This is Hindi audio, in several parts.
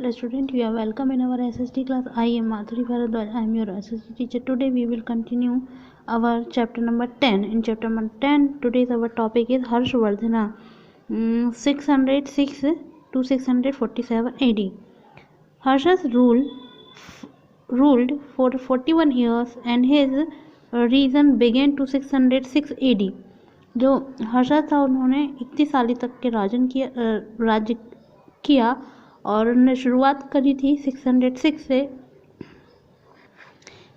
Hello student, you are welcome in our SST class. I am Madhuri Bharadwaj. I am your SST teacher. Today we will continue our chapter number 10. In chapter number 10, today's our topic is Harshvardhana, 606 to 647 AD. Harsha's ruled for 41 years and his reign began to 606 AD. जो हर्षा था उन्होंने 31 साल तक के राज्य किया और उन्होंने शुरुआत करी थी 606 से.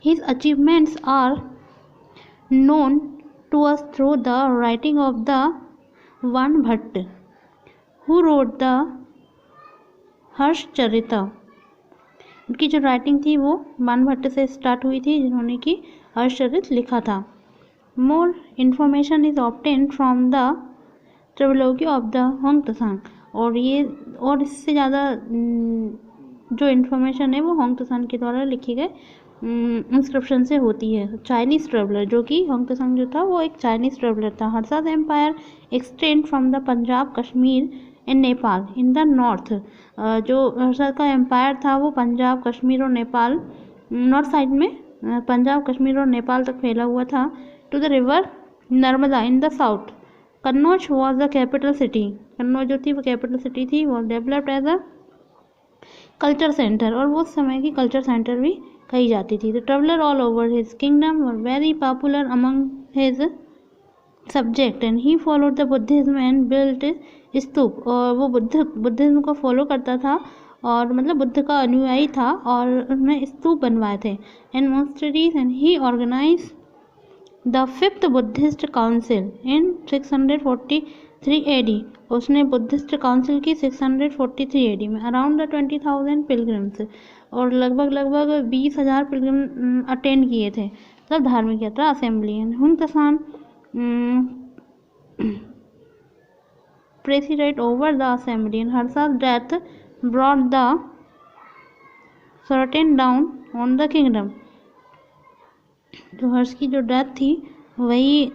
His achievements are known to us through the writing of the Vanbhatta, who wrote the हर्षचरिता. उनकी जो राइटिंग थी वो वानभट्ट से स्टार्ट हुई थी, जिन्होंने कि हर्षचरित लिखा था. More information is obtained from the travelogue of the Hiuen Tsang. और इससे ज़्यादा जो इन्फॉर्मेशन है वो होंग-त्सान के द्वारा लिखी गए इंस्क्रिप्शन से होती है. चाइनीज़ ट्रेवलर, जो कि होंग-त्सान जो था वो एक चाइनीज़ ट्रेवलर था. Harsha's empire extend from the Punjab, Kashmir and Nepal in the north. जो हर्षा का एम्पायर था वो पंजाब, कश्मीर और नेपाल, नॉर्थ साइड में पंजाब, कश्मीर और नेपाल तक फैला हुआ था. To the river Narmada in the south. Kannauj was the capital city. Kannauj जो थी वो कैपिटल सिटी थी. Was developed as a culture centre, और वो उस समय की कल्चर सेंटर भी कही जाती थी. The traveller all over his kingdom were very popular among his subject and he followed the Buddhism and built stupa. और वो बुद्धिज्म को फॉलो करता था और मतलब बुद्ध का अनुयायी था और उन्होंने स्तूप बनवाए थे. And monasteries and he organise the fifth Buddhist council in 643 AD. उसने बुद्धिस्ट काउंसिल की 643 AD में. अराउंड द 20,000 पिलग्रिम्स, और लगभग 20,000 पिलग्रिम अटेंड किए थे, मतलब धार्मिक यात्रा, assembly. And Hiuen Tsang president over the assembly. And Harsha's death brought the curtain down on the kingdom. जो हर्ष की जो डेथ थी वही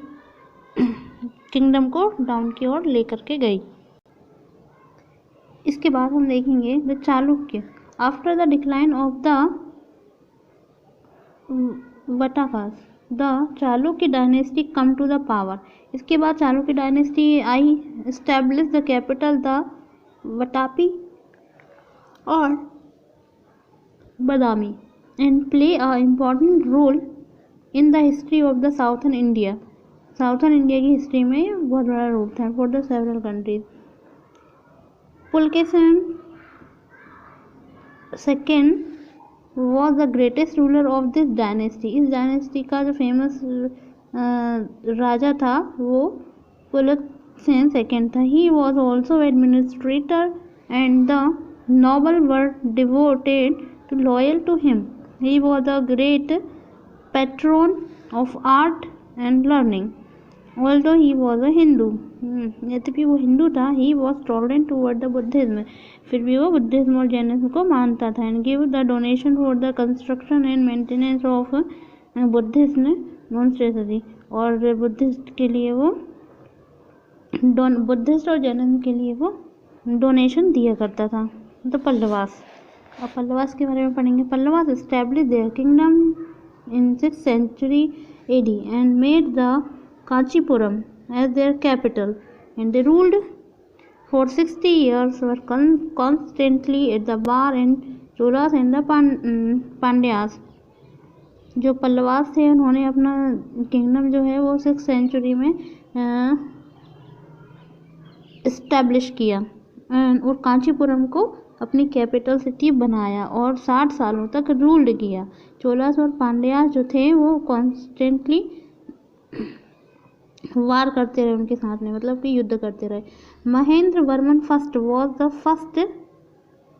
किंगडम को डाउन की ओर लेकर के गई. इसके बाद हम देखेंगे the Chalukya. After the decline of the Vakatakas, the Chalukya dynasty come to the power. इसके बाद चालुक्य डायनेस्टी आई, establish the capital the Vatapi और Badami, and play a important role in the history of the southern India. Southern India की हिस्ट्री में बहुत बड़ा रोल था for the several countries. Pulakeshin second was the greatest ruler of this dynasty. इस डायनेस्टी का जो फेमस राजा था वो पुलकेशिन सेकेंड था. He was also administrator and the noble were devoted to loyal to him. He was the great patron of art and learning. Although he was a Hindu, यद्यपि वो हिंदू था, he was tolerant toward the Buddhism. फिर भी वो बुद्धिज्म और जैनिज्म को मानता था. And give the donation for the construction and maintenance of Buddhist monastery. और बुद्धिस्ट के लिए वो बुद्धिस्ट और जैनिज्म के लिए वो डोनेशन दिया करता था. तो पल्लवास, और पल्लवास के बारे में पढ़ेंगे. Pallavas establish there kingdom in 6th century AD and made the Kanchipuram as their capital, and they ruled for 60 years, were constantly at the war and Cholas and the Pandyas. जो पल्लवास थे उन्होंने अपना किंगडम जो है वो 6th सेंचुरी में इस्टेब्लिश किया और कांचीपुरम को अपनी कैपिटल सिटी बनाया और 60 सालों तक रूल्ड किया. चोलास और पांड्यास जो थे वो कॉन्स्टेंटली वार करते रहे उनके साथ में, मतलब कि युद्ध करते रहे. Mahendra Varman first was the first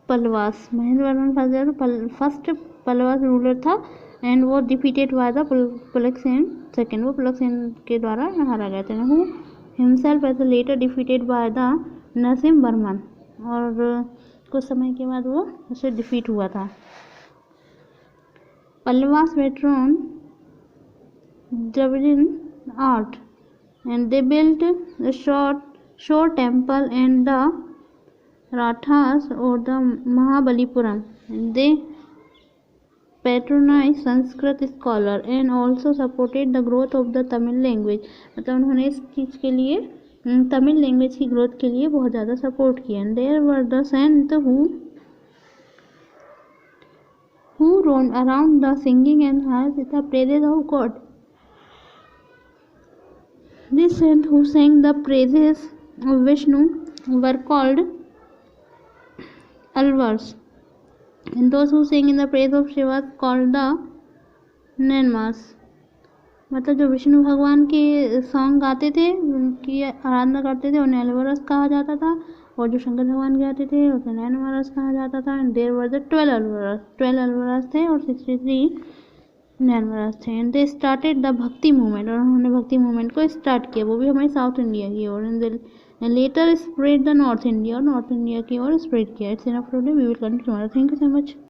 Pallavas. Mahendra Varman first Pallavas ruler था एंड वो defeated by the Pulakeshin second. वो पुलकेशिन के द्वारा हारा गए थे. Who himself as later defeated by the Narasimha Varman. और कुछ समय के बाद वो उसे डिफीट हुआ था. Pallavas veteran Dravidian art, and they built the shore temple and the Rathas or the Mahabalipuram. They patronized Sanskrit scholar and also supported the growth of the Tamil language. मतलब उन्होंने इस चीज़ के लिए तमिल लैंग्वेज की ग्रोथ के लिए बहुत ज़्यादा सपोर्ट किया. And there were the saints who roamed around the singing and sang the praises of God. These saints who sang the praises of Vishnu were called Alvars, and those who sang in the praise of Shiva called the Nanmas. मतलब जो विष्णु भगवान के सॉन्ग गाते थे, उनकी आराधना करते थे, उन्हें अलवरस कहा जाता था, और जो शंकर भगवान गाते थे उसे नैनवरस कहा जाता था. एंड देयर वर द 12 अलवरस थे और 63 नैनवरस थे. एंड दे स्टार्टेड द भक्ति मूवमेंट, और उन्होंने भक्ति मूवमेंट को स्टार्ट किया, वो भी हमारे साउथ इंडिया की ओर. And later spread the north India, और नॉर्थ इंडिया की ओर स्प्रेड किया. It's enough for today, we will continue tomorrow. Thank you so much.